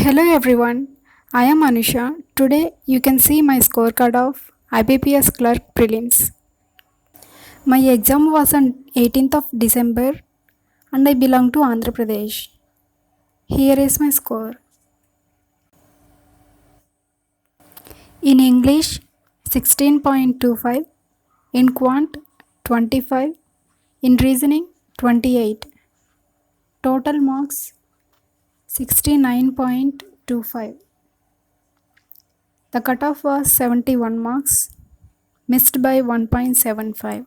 Hello everyone, I am Anusha. Today you can see my scorecard of IBPS Clerk Prelims. My exam was on 18th of December and I belong to Andhra Pradesh. Here is my score. In English 16.25, in Quant 25, in Reasoning 28. Total marks 69.25. The cutoff was 71 marks, missed by 1.75.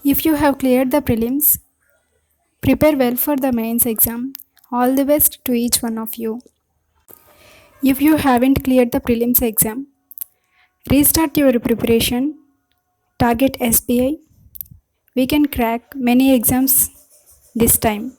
If you have cleared the prelims, prepare well for the mains exam. All the best to each one of you. If you haven't cleared the prelims exam, restart your preparation. Target SBI. We can crack many exams this time.